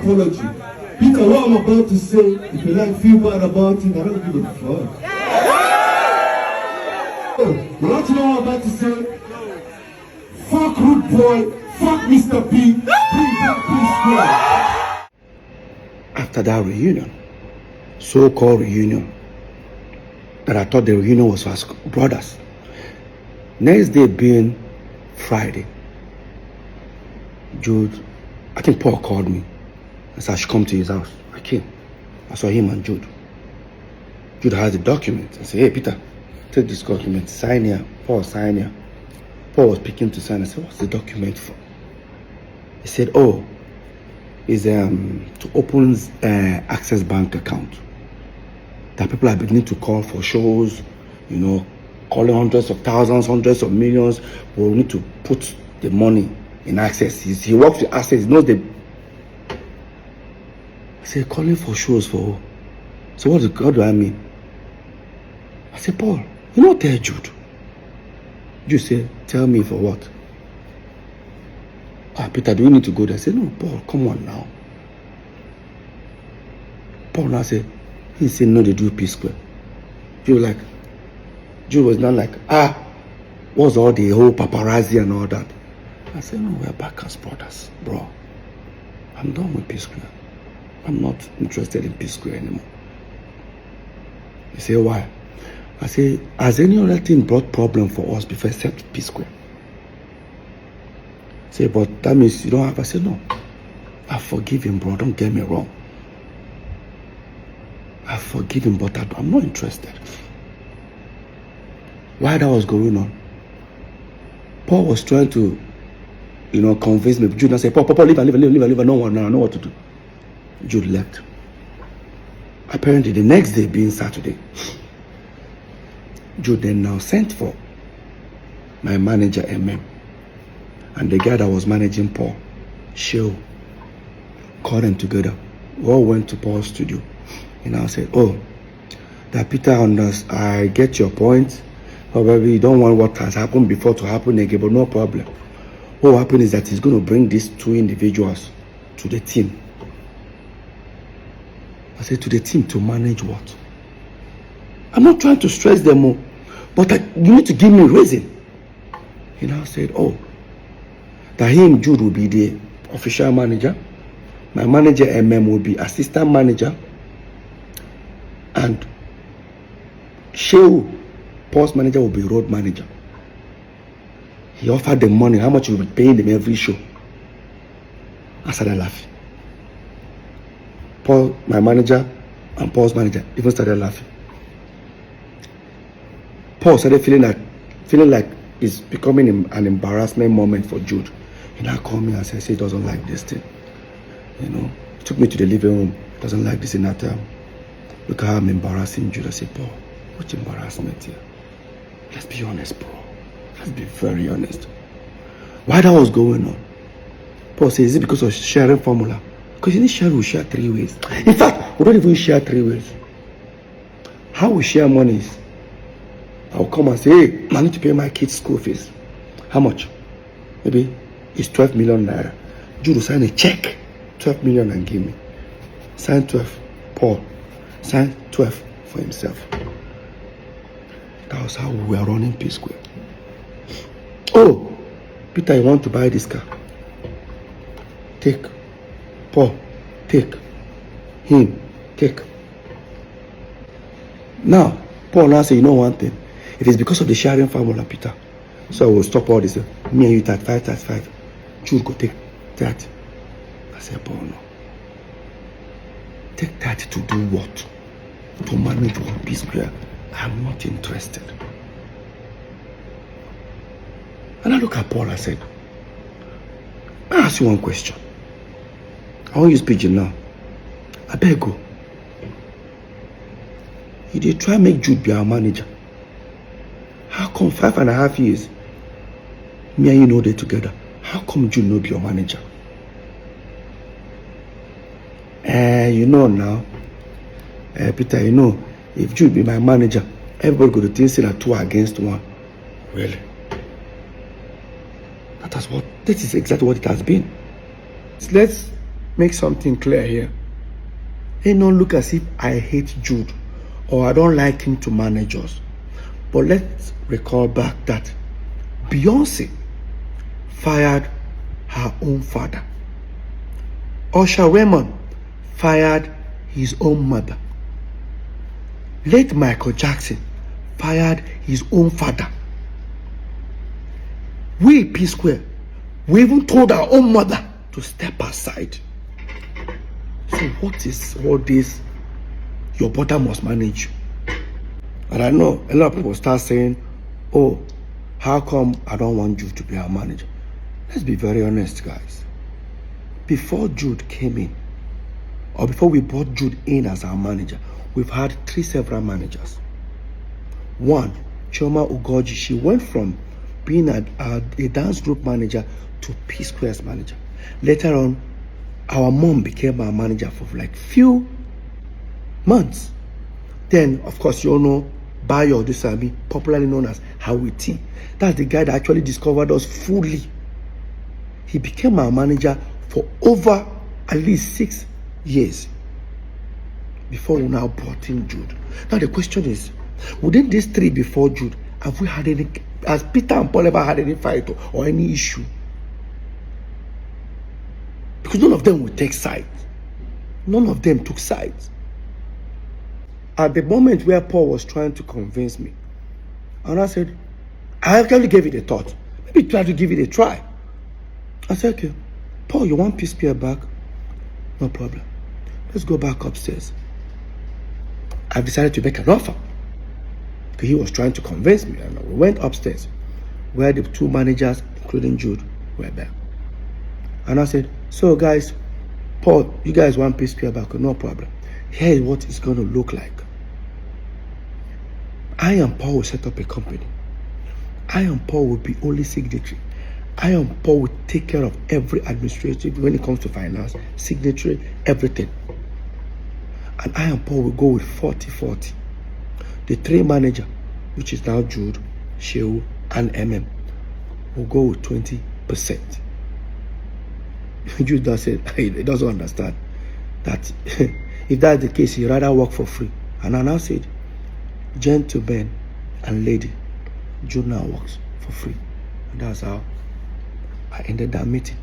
Apology. Peter, what I'm about to say, if you like feel bad about it, I don't give a fuck. You want to know what I'm about to say? Fuck Rude Boy, fuck Mr. B, bring back Psquare. After that reunion, so-called reunion, that I thought the reunion was for us brothers. Next day being Friday, Jude, I think Paul called me and said I should come to his house. I came. I saw him and Jude. Jude has the document. I said, hey Peter, take this document, sign here. Paul, sign here. Paul was picking to sign. I said, what's the document for? He said, oh, it's to open Access Bank account. That people are beginning to call for shows, you know, calling hundreds of thousands, hundreds of millions. But we need to put the money in Access. He works with Access. He knows the. I said, calling for shows for who? So what do I mean? I said, Paul, you know, tell Jude. Jude said, tell me for what? Peter, do we need to go there? I said, no, Paul, come on now. Paul now said, he said, no, they do Psquare. Jude was not like, what's all the whole paparazzi and all that? I said, no, we're back as brothers, bro. I'm done with Psquare. I'm not interested in Psquare anymore. He said, why? I said, has any other thing brought problem for us before except Psquare? He said, but that means you don't have. I said, no. I forgive him, bro. Don't get me wrong. I forgive him, but I'm not interested. While that was going on, Paul was trying to, you know, convince me. Jude said, Paul, leave. No one now. I know what to do. Jude left. Apparently, the next day being Saturday, Jude then now sent for my manager, MM, and the guy that was managing Paul, Sheo, called them together. We all went to Paul's studio. And I said, oh, that Peter I get your point. Probably you don't want what has happened before to happen again, but no problem. What will happen is that he's going to bring these two individuals to the team. I said, to the team to manage what? I'm not trying to stress them more, but you need to give me a reason. He now said, oh, that him, Jude, will be the official manager. My manager, MM, will be assistant manager. And Sheu, Paul's manager, will be road manager. He offered them money, how much he will be paying them every show. I started laughing. Paul, my manager, and Paul's manager even started laughing. Paul started feeling like it's becoming an embarrassment moment for Jude. He now called me and said, he doesn't like this thing. You know, he took me to the living room. He doesn't like this in that time. Look how I'm embarrassing Jude. I said, Paul, what's embarrassment here? Let's be honest, bro. Let's be very honest. Why that was going on? Paul said, is it because of sharing formula? Because in this share, we share 3 ways. In fact, we don't even share 3 ways. How we share money is, I'll come and say, hey, I need to pay my kids' school fees. How much? Maybe it's 12 million naira. Jude will sign a check, 12 million, and give me. Sign 12. Paul, sign 12 for himself. That was how we were running Psquare. Oh, Peter, you want to buy this car? Take. Paul, take. Him, take. Now, Paul now say, you know one thing. It is because of the sharing formula, Peter. So I will stop all this. Me and you 35. Jude go take 30. I said, Paul, no. Take 30 to do what? To manage one Psquare. I'm not interested. And I look at Paul, I said, I ask you one question. I won't use pigeon now. I beg you. You did try make Jude be our manager. How come 5.5 years, me and you know they together? How come Jude not be your manager? You know now, Peter, you know, if Jude be my manager, everybody go to think say that 2 against 1. Really? That is exactly what it has been. Let's make something clear here. It don't look as if I hate Jude or I don't like him to manage us. But let's recall back that Beyonce fired her own father. Usher Raymond fired his own mother. Late Michael Jackson fired his own father. We, Psquare, we even told our own mother to step aside. So what is all this? Your brother must manage you. And I know a lot of people start saying, oh, how come I don't want Jude to be our manager? Let's be very honest, guys. Before Jude came in, or before we brought Jude in as our manager, we've had several managers. One, Chioma Ugoji, she went from being a dance group manager to Psquare's manager. Later on, our mom became our manager for like few months. Then, of course, you all know Bayo Dusami, popularly known as Howie T. That's the guy that actually discovered us fully. He became our manager for over at least 6 years before we now brought in Jude. Now the question is, within these 3 before Jude, have we had any, has Peter and Paul ever had any fight or any issue? Because none of them would take sides. None of them took sides. At the moment where Paul was trying to convince me, and I said, I actually gave it a thought. Maybe try to give it a try. I said, okay, Paul, you want Psquare back? No problem. Let's go back upstairs. I decided to make an offer. Because he was trying to convince me. And we went upstairs, where the 2 managers, including Jude, were there. And I said, so guys, Paul, you guys want Psquare back? No problem. Here is what it's going to look like. I and Paul will set up a company. I and Paul will be only signatory. I and Paul will take care of every administrative when it comes to finance, signatory, everything. And I and Paul will go with 40-40. The 3 manager, which is now Jude, Shehu, and MM, will go with 20%. Jude does say he doesn't understand that if that's the case, he'd rather work for free. And I now said, gentlemen and lady, Jude now works for free. And that's how I ended that meeting.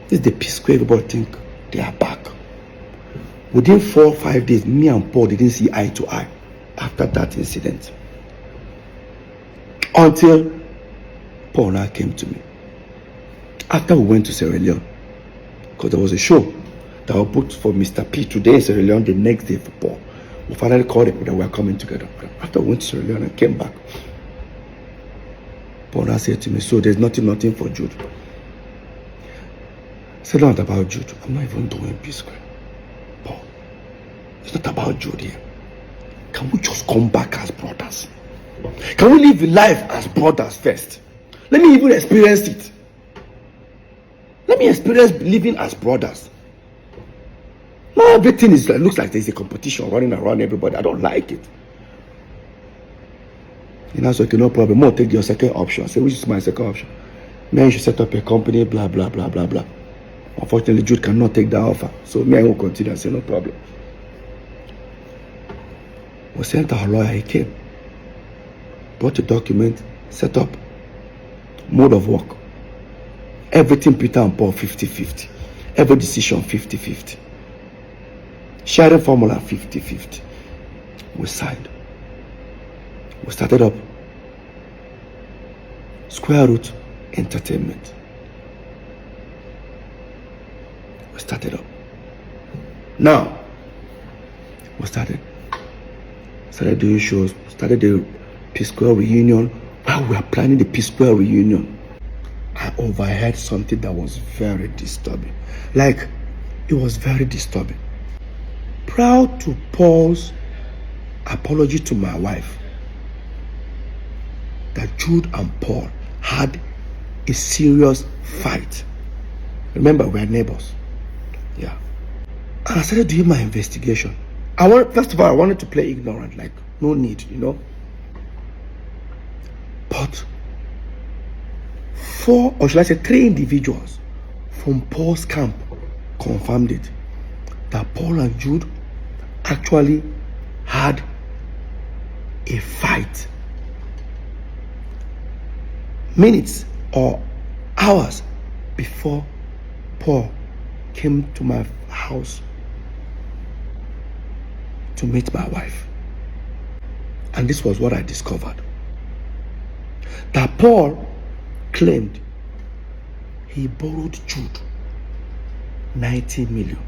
This is the Psquare everybody think they are back. Within 4 or 5 days, me and Paul didn't see eye to eye after that incident. Until Paul now came to me. After we went to Sierra Leone, because there was a show that was booked for Mr. P today in Sierra Leone, the next day for Paul. We finally called him that we were coming together. After we went to Sierra Leone and came back, Paul now said to me, so there's nothing for Jude. I said, not about Jude. I'm not even doing Psquare. Paul, it's not about Jude here. Can we just come back as brothers? Can we live life as brothers first? Let me even experience it. Let me experience living as brothers. Now everything is looks like there's a competition running around everybody. I don't like it. And I said, okay, no problem. More take your second option. I said, which is my second option? Me, you should set up a company, blah, blah, blah, blah, blah. Unfortunately, Jude cannot take that offer. So me, I will continue. I said, no problem. We sent our lawyer, he came. Brought a document, set up, mode of work. Everything Peter and Paul 50-50. Every decision 50-50. Sharing formula 50-50. We signed. We started up Square Root Entertainment. We started up. Now, we started doing shows, started the Psquare reunion. While we were planning the Psquare reunion, I overheard something that was very disturbing. Like, it was very disturbing. Prior to Paul's apology to my wife, that Jude and Paul had a serious fight. Remember, we're neighbors. Yeah. And I started doing my investigation. First of all, I wanted to play ignorant, like, no need, you know. But 4, or should I say 3 individuals from Paul's camp confirmed it, that Paul and Jude actually had a fight minutes or hours before Paul came to my house to meet my wife. And this was what I discovered. That Paul claimed he borrowed Jude 90 million.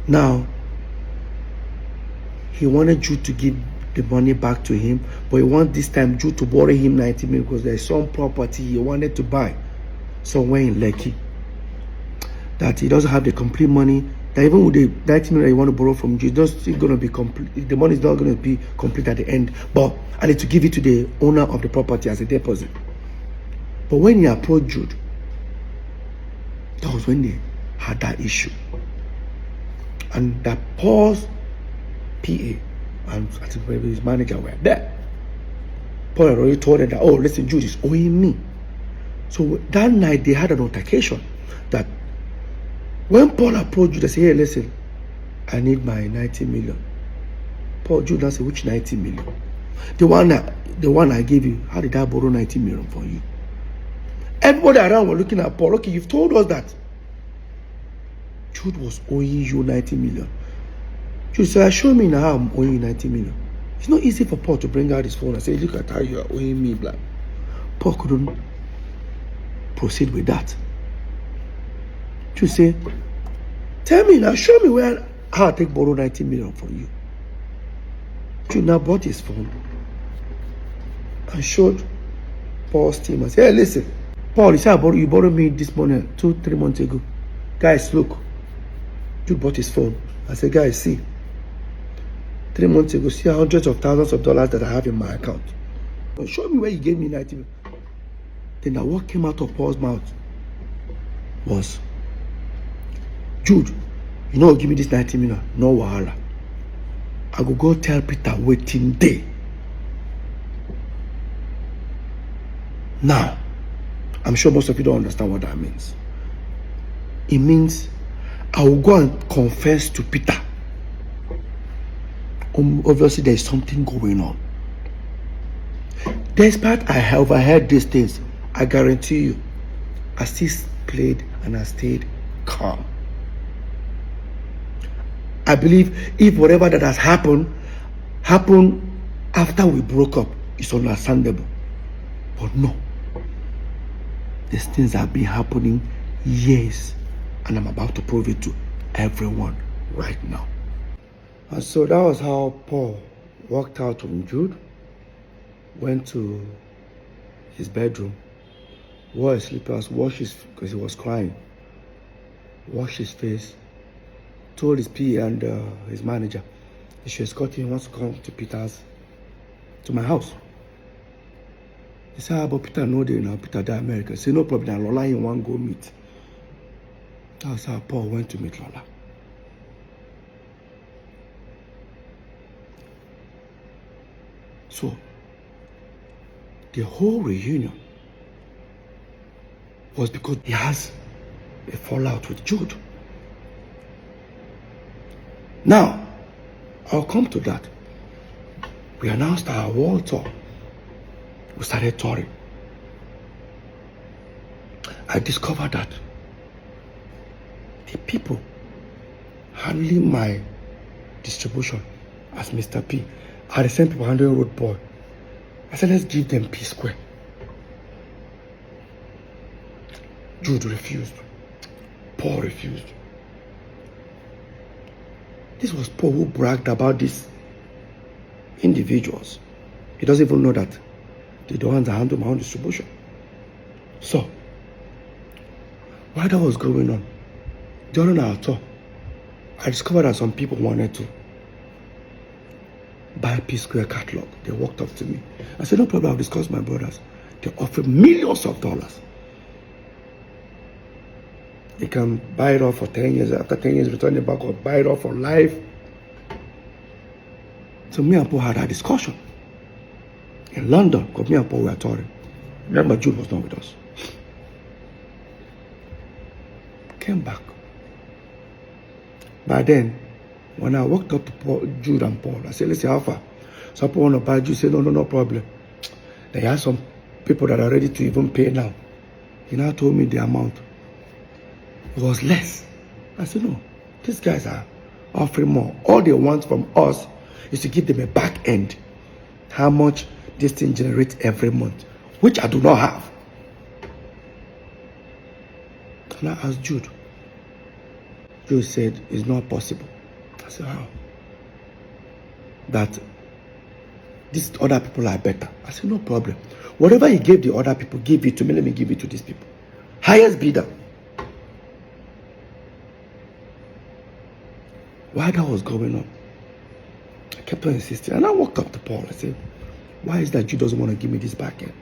Now, he wanted Jude to give the money back to him, but he wanted this time Jude to borrow him 90 million because there's some property he wanted to buy somewhere in Lekki that he doesn't have the complete money. That even with the 90 million you want to borrow from Jude, it's still going to be complete. The money is not going to be complete at the end, but I need to give it to the owner of the property as a deposit. But when he approached Jude, that was when they had that issue. And that Paul's PA and I think maybe his manager were there. Paul had already told them that, oh, listen, Jude is owing me. So that night they had an altercation that when Paul approached Jude, they said, hey, listen, I need my 90 million. Paul, Jude now said, which 90 million? The one I gave you, how did I borrow 90 million for you? Everybody around were looking at Paul. Okay, you've told us that Jude was owing you 90 million. Jude said, show me now how I'm owing you 90 million. It's not easy for Paul to bring out his phone and say, look at how you are owing me, blah. Paul couldn't proceed with that. Jude said, tell me now, show me how I take borrow 90 million from you. Jude now brought his phone and showed Paul's team and said, hey, listen, Paul, you said you borrowed me this money 2-3 months ago. Guys, look. Jude bought his phone. I said, guys, see. 3 months ago, see hundreds of thousands of dollars that I have in my account. But show me where you gave me 90 million. Then what came out of Paul's mouth was, Jude, you know, give me this 90 million. No wahala. I go tell Peter waiting day. Now, I'm sure most of you don't understand what that means. It means I will go and confess to Peter. Obviously, there is something going on. Despite I overheard these things, I guarantee you, I still played and I stayed calm. I believe if whatever that has happened after we broke up, it's understandable. But no. These things have been happening years, and I'm about to prove it to everyone right now. And so that was how Paul walked out from Jude, went to his bedroom, wore his slippers, washed his, because he was crying, washed his face, told his PA and his manager he should escort him. He wants to come to my house. He said, but Peter no day now, Peter die America. He said, no problem, Lola in one go meet. That's how Paul went to meet Lola. So, the whole reunion was because he has a fallout with Jude. Now, I'll come to that. We announced our world tour. We started touring. I discovered that the people handling my distribution as Mr. P are the same people handling Road Boy. I said, let's give them Psquare. Jude refused. Paul refused. This was Paul who bragged about these individuals. He doesn't even know that they're the ones that handle my own distribution. So, while that was going on, during our tour, I discovered that some people wanted to buy Psquare catalog. They walked up to me. I said, no problem, I'll discuss with my brothers. They offered millions of dollars. They can buy it off for 10 years. After 10 years, return it back or buy it off for life. So me and Paul had a discussion in London, because me and Paul were touring. Remember, Jude was not with us. Came back. But then, when I walked up to Jude and Paul, I said, listen, how far? Some people want to buy Jude. Say, no problem. They have some people that are ready to even pay now. He now told me the amount. It was less. I said, no, these guys are offering more. All they want from us is to give them a back end. How much this thing generates every month, which I do not have. And I asked Jude. Jude said, it's not possible. I said, how? That these other people are better. I said, no problem. Whatever he gave the other people, give it to me. Let me give it to these people. Highest bidder. While that was going on, I kept on insisting. And I walked up to Paul. I said, why is that Jude doesn't want to give me this back end?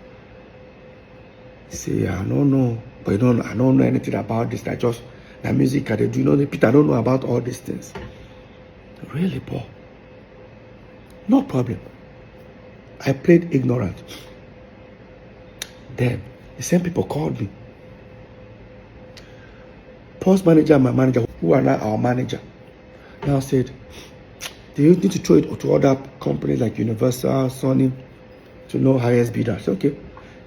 He said, I don't know. But I don't know anything about this. I just, the music I do. You know, Peter, I don't know about all these things. Really, Paul? No problem. I played ignorant. Then, the same people called me. Paul's manager and my manager, who are now our manager, now said, do you need to throw it to other companies like Universal, Sony, to know highest bidder? I said, okay.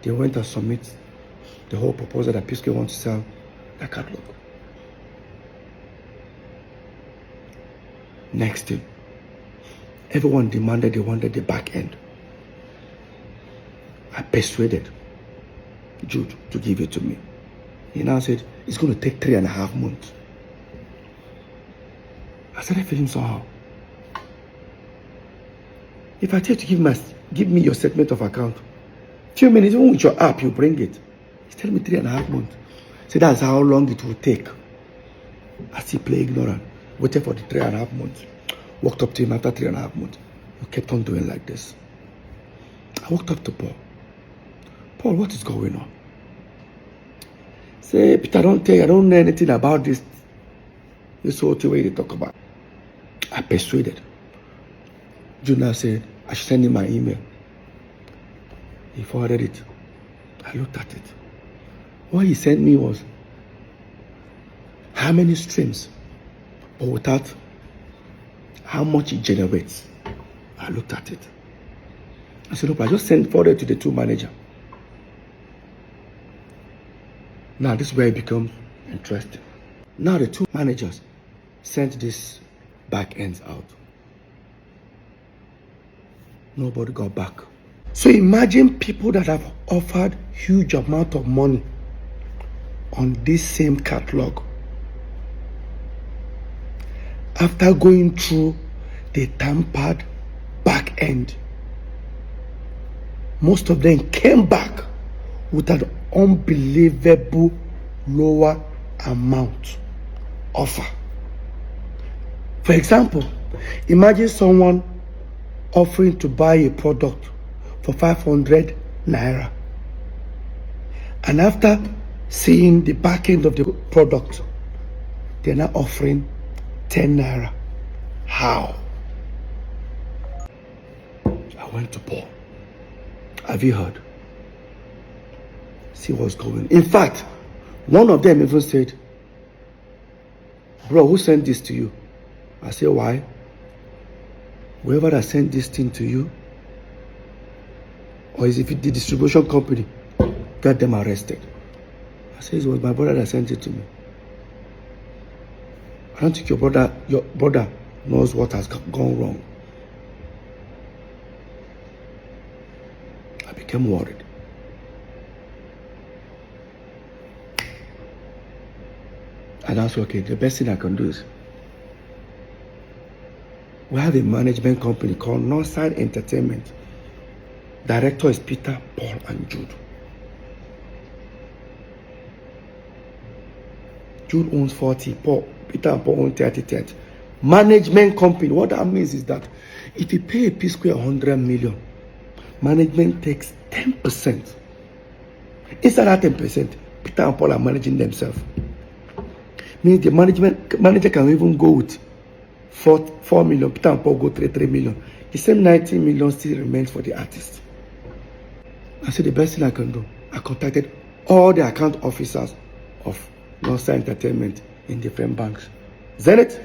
They went and submit the whole proposal that Psquare wants to sell that catalog. Next thing, everyone demanded they wanted the back end. I persuaded Jude to give it to me. He now said, it's going to take 3.5 months. I started feeling somehow. If I tell you to give me your statement of account, few minutes, even with your app, you bring it. He's telling me 3.5 months. So that's how long it will take. I still play ignorant. Waited for the 3.5 months. Walked up to him after 3.5 months. He kept on doing like this. I walked up to Paul. Paul, what is going on? Say, Peter, I don't know anything about this. This whole thing where they talk about. I persuaded. Junior said, I should send him my email. He forwarded it. I looked at it. What he sent me was how many streams, but without how much it generates. I looked at it. I said, look, I just forwarded to the two managers. Now this is where it becomes interesting. Now the two managers sent this back ends out. Nobody got back. So imagine people that have offered huge amount of money on this same catalog. After going through the tampered back end, most of them came back with an unbelievable lower amount offer. For example, imagine someone offering to buy a product for 500 naira, and after seeing the back end of the product, they're now offering 10 naira. How? I went to Paul. Have you heard? See what's going on. In fact, one of them even said, bro, who sent this to you? I said, why? Whoever that sent this thing to you, or is it the distribution company, get them arrested. I said, it was my brother that sent it to me. I don't think your brother knows what has gone wrong. I became worried. And I said, okay, the best thing I can do is, we have a management company called Northside Entertainment. Director is Peter, Paul, and Jude. Jude owns 40, Peter and Paul own 30. Management company, what that means is that if you pay a Psquare 100 million, management takes 10%. Inside that 10%, Peter and Paul are managing themselves. Means the manager can even go with 4 million, Peter and Paul go 3 million. The same 90 million still remains for the artist. I said, the best thing I can do, I contacted all the account officers of Northside Entertainment in different banks. Zenith,